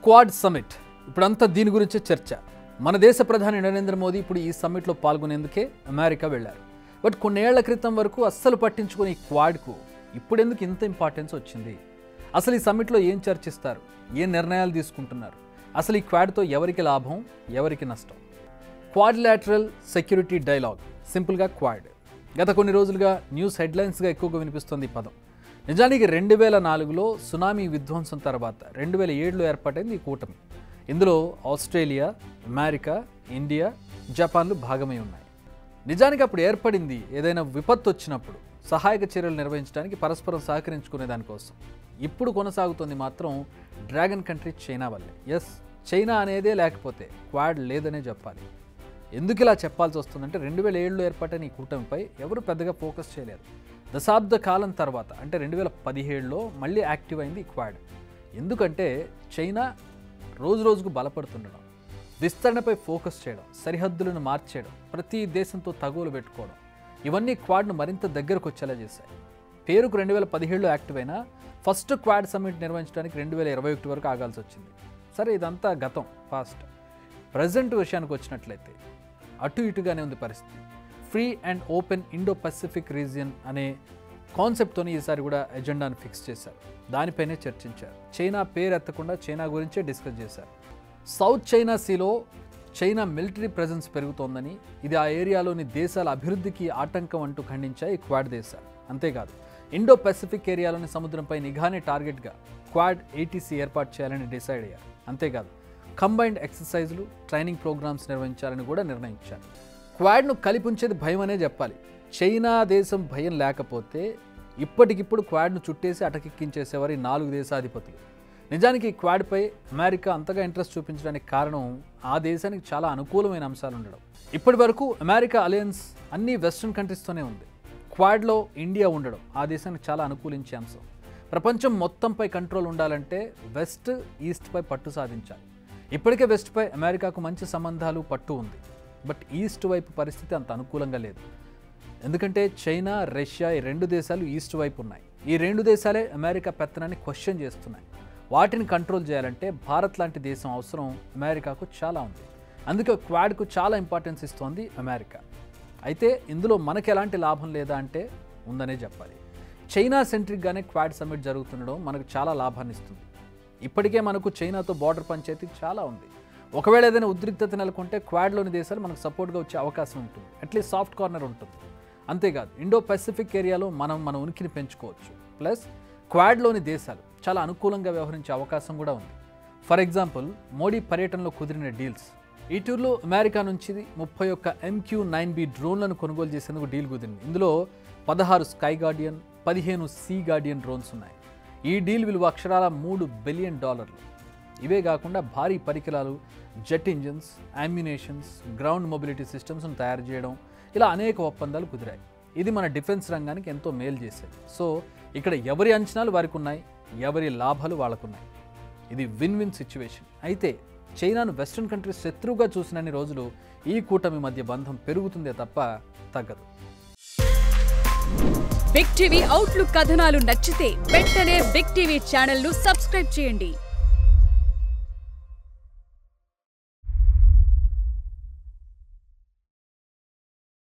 Quad summit ఇప్పుడంతా దీని గురించే చర్చ. మన దేశ ప్రధాని నరేంద్ర మోదీ ఇప్పుడు ఈ సమ్మిట్లో పాల్గొనేందుకే అమెరికా వెళ్లారు. బట్ కొన్నేళ్ల క్రితం వరకు అస్సలు పట్టించుకుని ఈ క్వాడ్కు ఇప్పుడెందుకు ఇంత ఇంపార్టెన్స్ వచ్చింది? అసలు ఈ సమ్మిట్లో ఏం చర్చిస్తారు, ఏ నిర్ణయాలు తీసుకుంటున్నారు, అసలు ఈ క్వాడ్తో ఎవరికి లాభం, ఎవరికి నష్టం? క్వాడ్లాటరల్ సెక్యూరిటీ డైలాగ్, సింపుల్గా క్వాడ్. గత కొన్ని రోజులుగా న్యూస్ హెడ్లైన్స్గా ఎక్కువగా వినిపిస్తుంది ఈ పదం. నిజానికి 2004లో సునామీ విధ్వంసం తర్వాత 2007లో ఏర్పాటైంది ఈ కూటమి. ఇందులో ఆస్ట్రేలియా, అమెరికా, ఇండియా, జపాన్లు భాగమై ఉన్నాయి. నిజానికి అప్పుడు ఏర్పడింది ఏదైనా విపత్తు వచ్చినప్పుడు సహాయక చర్యలు నిర్వహించడానికి పరస్పరం సహకరించుకునే దానికోసం. ఇప్పుడు కొనసాగుతుంది మాత్రం డ్రాగన్ కంట్రీ చైనా వల్లే. ఎస్, చైనా అనేదే లేకపోతే క్వాడ్ లేదనే చెప్పాలి. ఎందుకు ఇలా చెప్పాల్సి వస్తుందంటే 2007లో ఏర్పాటైన ఈ కూటమిపై ఎవరు పెద్దగా ఫోకస్ చేయలేదు. దశాబ్ద కాలం తర్వాత అంటే 2017లో మళ్ళీ యాక్టివ్ అయింది ఈ క్వాడ్. ఎందుకంటే చైనా రోజు రోజుకు బలపడుతుండడం, విస్తరణపై ఫోకస్ చేయడం, సరిహద్దులను మార్చేయడం, ప్రతి దేశంతో తగువులు పెట్టుకోవడం, ఇవన్నీ క్వాడ్ను మరింత దగ్గరకు వచ్చేలా చేశాయి. పేరుకు 2017లో యాక్టివ్ అయినా ఫస్ట్ క్వాడ్ సమ్మిట్ నిర్వహించడానికి 2021 వరకు ఆగాల్సి వచ్చింది. సరే, ఇదంతా గతం, పాస్ట్. ప్రజెంట్ విషయానికి వచ్చినట్లయితే అటు ఇటుగానే ఉంది పరిస్థితి. Free and open Indo Pacific region అనే కాన్సెప్ట్తోని ఈసారి కూడా ఎజెండాను ఫిక్స్ చేశారు. దానిపైనే చర్చించారు. చైనా పేరు ఎత్తకుండా చైనా గురించే డిస్కస్ చేశారు. సౌత్ చైనా సీలో చైనా మిలిటరీ ప్రెజెన్స్ పెరుగుతోందని, ఇది ఆ ఏరియాలోని దేశాల అభివృద్ధికి ఆటంకం అంటూ ఖండించాయి క్వాడ్ దేశాలు. అంతేకాదు, ఇండో పసిఫిక్ ఏరియాలోని సముద్రంపై నిఘానే టార్గెట్గా క్వాడ్ ఏటీసీ ఏర్పాటు చేయాలని డిసైడ్ అయ్యారు. అంతేకాదు, కంబైన్డ్ ఎక్సర్సైజులు, ట్రైనింగ్ ప్రోగ్రామ్స్ నిర్వహించాలని కూడా నిర్ణయించారు. క్వాడ్ను కలిపుంచేది భయం అనే చెప్పాలి. చైనా దేశం భయం లేకపోతే ఇప్పటికిప్పుడు క్వాడ్ను చుట్టేసి అటకెక్కించేసేవారు ఈ 4 దేశాధిపతులు. నిజానికి క్వాడ్పై అమెరికా అంతగా ఇంట్రెస్ట్ చూపించడానికి కారణం ఆ దేశానికి చాలా అనుకూలమైన అంశాలు ఉండడం. ఇప్పటి వరకు అమెరికా అలయన్స్ అన్ని వెస్ట్రన్ కంట్రీస్తోనే ఉంది. క్వాడ్లో ఇండియా ఉండడం ఆ దేశానికి చాలా అనుకూలించే అంశం. ప్రపంచం మొత్తంపై కంట్రోల్ ఉండాలంటే వెస్ట్ ఈస్ట్పై పట్టు సాధించాలి. ఇప్పటికే వెస్ట్పై అమెరికాకు మంచి సంబంధాలు, పట్టు ఉంది. బట్ ఈస్ట్ వైపు పరిస్థితి అంత అనుకూలంగా లేదు. ఎందుకంటే చైనా, రష్యా ఈ 2 దేశాలు ఈస్ట్ వైపు ఉన్నాయి. ఈ 2 దేశాలే అమెరికా పెత్తనాన్ని క్వశ్చన్ చేస్తున్నాయి. వాటిని కంట్రోల్ చేయాలంటే భారత్ లాంటి దేశం అవసరం అమెరికాకు చాలా ఉంది. అందుకే క్వాడ్కు చాలా ఇంపార్టెన్స్ ఇస్తోంది అమెరికా. అయితే ఇందులో మనకు ఎలాంటి లాభం లేదా అంటే ఉందనే చెప్పాలి. చైనా సెంట్రిక్గానే క్వాడ్ సమ్మిట్ జరుగుతుండడం మనకు చాలా లాభాన్ని ఇస్తుంది. ఇప్పటికే మనకు చైనాతో బార్డర్ పంచాయతీ చాలా ఉంది. ఒకవేళ ఏదైనా ఉద్రిక్తత నెలకొంటే క్వాడ్లోని దేశాలు మనకు సపోర్ట్గా వచ్చే అవకాశం ఉంటుంది. అట్లీస్ట్ సాఫ్ట్ కార్నర్ ఉంటుంది. అంతేకాదు, ఇండో పసిఫిక్ ఏరియాలో మన ఉనికిని పెంచుకోవచ్చు. ప్లస్ క్వాడ్లోని దేశాలు చాలా అనుకూలంగా వ్యవహరించే అవకాశం కూడా ఉంది. ఫర్ ఎగ్జాంపుల్, మోడీ పర్యటనలో కుదిరిన డీల్స్. ఈ టూర్లో అమెరికా నుంచి 31 MQ-9B డ్రోన్లను కొనుగోలు చేసేందుకు డీల్ కుదిరింది. ఇందులో 16 sky guardian, 15 sea guardian drones ఉన్నాయి. ఈ డీల్ విలువ అక్షరాల $3 బిలియన్. ఇవే కాకుండా భారీ పరికరాలు, jet engines, ammunitions, ground mobility సిస్టమ్స్ను తయారు చేయడం, ఇలా అనేక ఒప్పందాలు కుదిరాయి. ఇది మన డిఫెన్స్ రంగానికి ఎంతో మేలు చేసేది. సో ఇక్కడ ఎవరి అంచనాలు వారికి ఉన్నాయి, ఎవరి లాభాలు వాళ్ళకున్నాయి. ఇది విన్ విన్ సిచ్యువేషన్. అయితే చైనాను వెస్ట్రన్ కంట్రీస్ శత్రువుగా చూసినన్ని రోజులు ఈ కూటమి మధ్య బంధం పెరుగుతుందే తప్ప తగ్గదు. బిగ్ టీవీ అవుట్లుక్ కథనాలు నచ్చితే వెంటనే బిగ్ టీవీ ఛానల్ ను సబ్స్క్రైబ్ చేయండి.